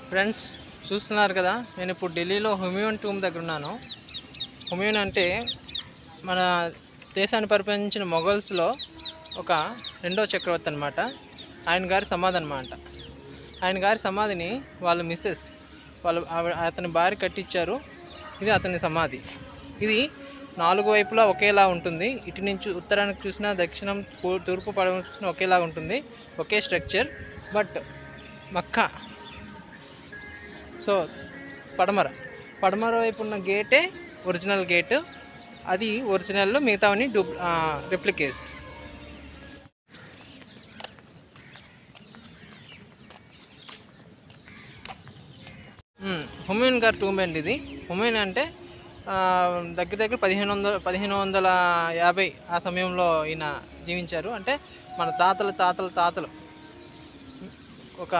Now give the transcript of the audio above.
Friends చూస్తున్నారు కదా, నేను ఇప్పుడు ఢిల్లీలో హుమయూన్ టూమ్ దగ్గర ఉన్నాను. హుమయూన్ అంటే మన దేశాన్ని పరిపాలించిన మొఘల్స్లో ఒక రెండో చక్రవర్తి అనమాట. ఆయన గారి సమాధి అనమాట. ఆయన గారి సమాధిని వాళ్ళ మిస్సెస్ అతని భార్య కట్టించారు. ఇది అతని సమాధి. ఇది 4 వైపులా ఒకేలా ఉంటుంది. ఇటు నుంచి ఉత్తరానికి చూసినా, దక్షిణం, తూర్పు, పడమర చూసినా ఒకేలా ఉంటుంది. ఒకే స్ట్రక్చర్. బట్ మక్కా సో పడమర వైపు ఉన్న గేటే ఒరిజినల్ గేటు. అది ఒరిజినల్, మిగతావన్నీ రిప్లికేట్స్. హుమయూన్ గారి టూమ్ అండి ఇది. హుమయూన్ అంటే దగ్గర దగ్గర 1550 ఆ సమయంలో ఈయన జీవించారు. అంటే మన తాతలు ఒక